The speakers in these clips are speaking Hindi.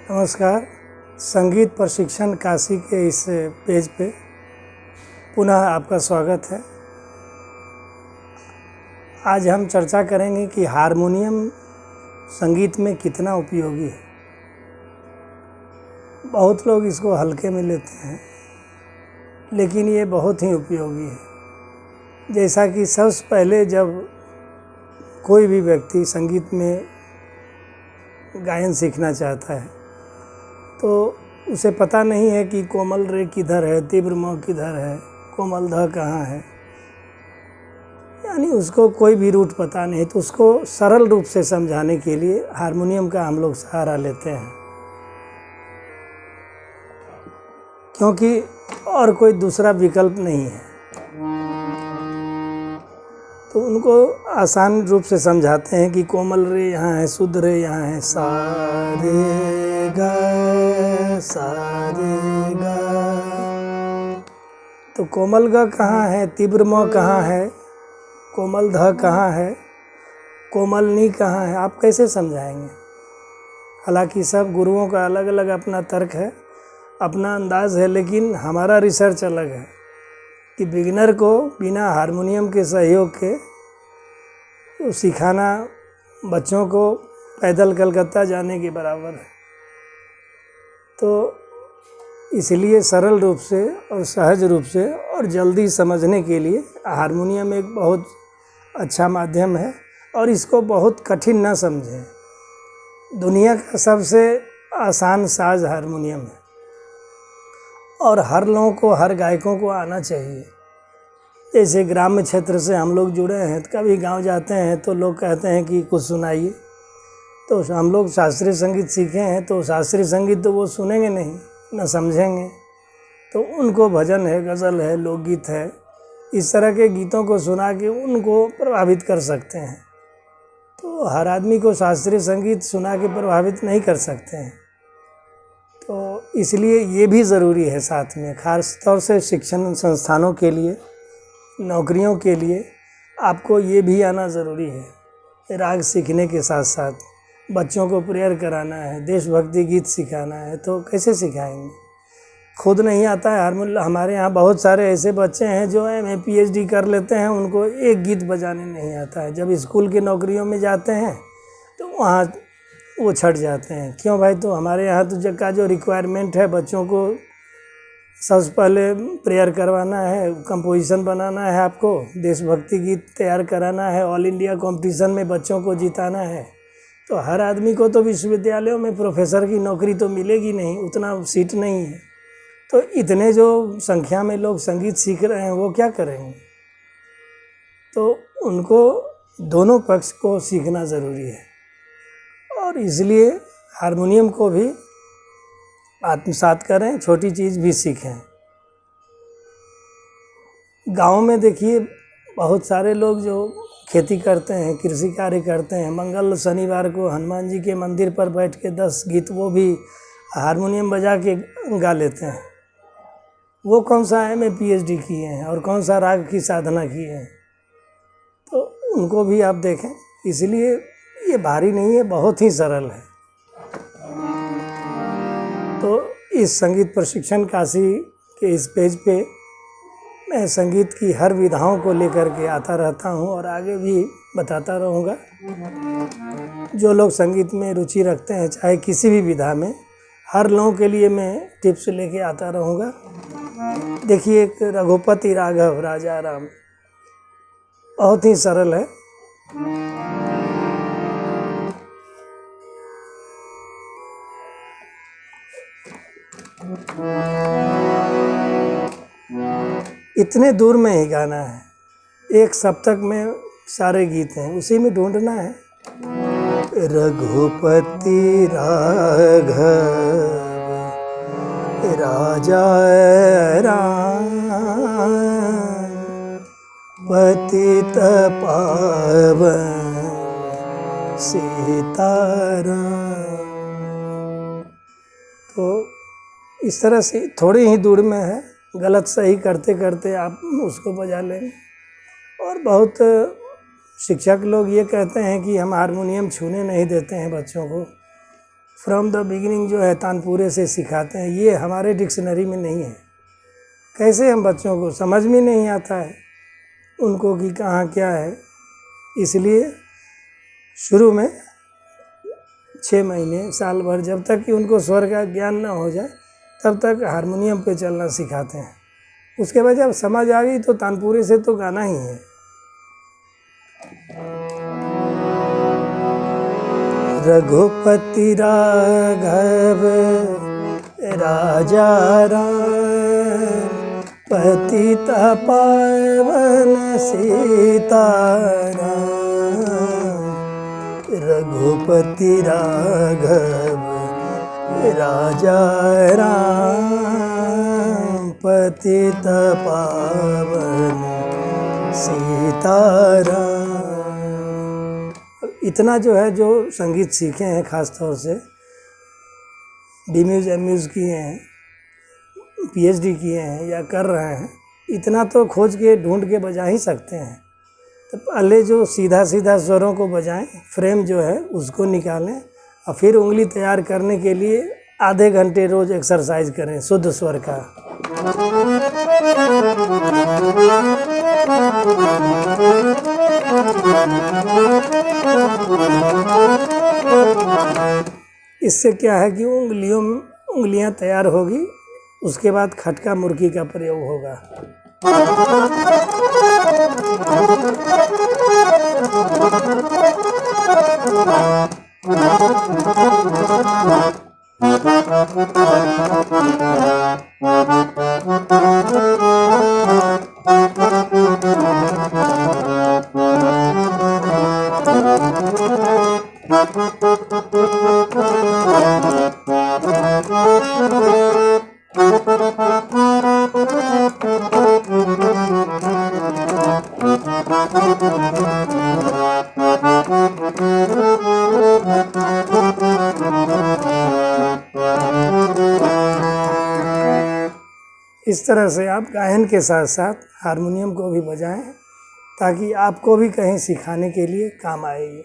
नमस्कार। संगीत प्रशिक्षण काशी के इस पेज पे पुनः आपका स्वागत है। आज हम चर्चा करेंगे कि हारमोनियम संगीत में कितना उपयोगी है। बहुत लोग इसको हल्के में लेते हैं, लेकिन ये बहुत ही उपयोगी है। जैसा कि सबसे पहले जब कोई भी व्यक्ति संगीत में गायन सीखना चाहता है तो उसे पता नहीं है कि कोमल रे किधर है, तीव्र म किधर है, कोमल ध कहाँ है, यानी उसको कोई भी रूट पता नहीं। तो उसको सरल रूप से समझाने के लिए हारमोनियम का हम लोग सहारा लेते हैं, क्योंकि और कोई दूसरा विकल्प नहीं है। तो उनको आसान रूप से समझाते हैं कि कोमल रे यहाँ है, शुद्ध रे यहाँ है, सा रे गा सा रे गा। तो कोमल ग कहाँ है, तीव्र म कहाँ है, कोमल ध कहाँ है, कोमल नी कहाँ है, आप कैसे समझाएंगे। हालांकि सब गुरुओं का अलग अलग अपना तर्क है, अपना अंदाज है, लेकिन हमारा रिसर्च अलग है कि बिगिनर को बिना हारमोनियम के सहयोग के सिखाना बच्चों को पैदल कलकत्ता जाने के बराबर है। तो इसलिए सरल रूप से और सहज रूप से और जल्दी समझने के लिए हारमोनियम एक बहुत अच्छा माध्यम है, और इसको बहुत कठिन न समझें। दुनिया का सबसे आसान साज हारमोनियम है और हर लोगों को, हर गायकों को आना चाहिए। जैसे ग्राम्य क्षेत्र से हम लोग जुड़े हैं, तो कभी गांव जाते हैं तो लोग कहते हैं कि कुछ सुनाइए। तो हम लोग शास्त्रीय संगीत सीखे हैं, तो शास्त्रीय संगीत तो वो सुनेंगे नहीं, न समझेंगे। तो उनको भजन है, गज़ल है, लोकगीत है, इस तरह के गीतों को सुना के उनको प्रभावित कर सकते हैं। तो हर आदमी को शास्त्रीय संगीत सुना के प्रभावित नहीं कर सकते हैं। तो इसलिए ये भी ज़रूरी है साथ में, खास तौर से शिक्षण संस्थानों के लिए, नौकरियों के लिए आपको ये भी आना ज़रूरी है। राग सीखने के साथ साथ बच्चों को प्रेयर कराना है, देशभक्ति गीत सिखाना है, तो कैसे सिखाएंगे। खुद नहीं आता है हारमोनियम। हमारे यहाँ बहुत सारे ऐसे बच्चे हैं जो एमए पीएचडी कर लेते हैं, उनको एक गीत बजाने नहीं आता है। जब स्कूल की नौकरियों में जाते हैं तो वहाँ वो छट जाते हैं। क्यों भाई? तो हमारे यहाँ तो का जो रिक्वायरमेंट है, बच्चों को सबसे पहले प्रेयर करवाना है, कंपोजिशन बनाना है, आपको देशभक्ति गीत तैयार कराना है, ऑल इंडिया कंपटीशन में बच्चों को जिताना है। तो हर आदमी को तो विश्वविद्यालयों में प्रोफेसर की नौकरी तो मिलेगी नहीं, उतना सीट नहीं है। तो इतने जो संख्या में लोग संगीत सीख रहे हैं वो क्या करेंगे। तो उनको दोनों पक्ष को सीखना ज़रूरी है, और इसलिए हारमोनियम को भी आत्मसात करें, छोटी चीज़ भी सीखें। गांव में देखिए बहुत सारे लोग जो खेती करते हैं, कृषि कार्य करते हैं, मंगल शनिवार को हनुमान जी के मंदिर पर बैठ के 10 गीत वो भी हारमोनियम बजा के गा लेते हैं। वो कौन सा एमए पीएचडी किए हैं और कौन सा राग की साधना किए हैं। तो उनको भी आप देखें। इसलिए ये भारी नहीं है, बहुत ही सरल है। तो इस संगीत प्रशिक्षण काशी के इस पेज पे मैं संगीत की हर विधाओं को लेकर के आता रहता हूँ और आगे भी बताता रहूँगा। जो लोग संगीत में रुचि रखते हैं, चाहे किसी भी विधा में, हर लोगों के लिए मैं टिप्स लेके आता रहूँगा। देखिए, एक रघुपति राघव राजा राम बहुत ही सरल है। इतने दूर में ही गाना है, एक सप्तक में सारे गीत हैं, उसी में ढूंढना है। रघुपति राघव राजा राम पतित पावन सीताराम। तो इस तरह से थोड़ी ही दूर में है, गलत सही करते करते आप उसको बजा लेंगे। और बहुत शिक्षक लोग ये कहते हैं कि हम हारमोनियम छूने नहीं देते हैं बच्चों को, फ्रॉम द बिगिनिंग जो है तानपुरे से सिखाते हैं, ये हमारे डिक्शनरी में नहीं है। कैसे हम बच्चों को समझ में नहीं आता है उनको कि कहाँ क्या है। इसलिए शुरू में 6 महीने साल भर जब तक कि उनको स्वर का ज्ञान न हो जाए तब तक हारमोनियम पे चलना सिखाते हैं। उसके बाद जब समझ आ गई तो तानपुरे से तो गाना ही है। रघुपति राघव राजा राम, पतित पावन सीताराम। रघुपति राघव राजा राम, पतित पावन सीताराम। इतना जो है, जो संगीत सीखे हैं ख़ास तौर से BMUs MUs किए हैं, PhD किए हैं या कर रहे हैं, इतना तो खोज के ढूंढ के बजा ही सकते हैं। तो पहले जो सीधा सीधा स्वरों को बजाएं, फ्रेम जो है उसको निकालें और फिर उंगली तैयार करने के लिए आधे घंटे रोज़ एक्सरसाइज करें शुद्ध स्वर का। इससे क्या है कि उंगलियां तैयार होगी, उसके बाद खटका मुर्की का प्रयोग होगा। इस तरह से आप गायन के साथ साथ हारमोनियम को भी बजाएं ताकि आपको भी कहीं सिखाने के लिए काम आएगी।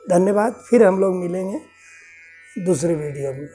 धन्यवाद। फिर हम लोग मिलेंगे दूसरे वीडियो में।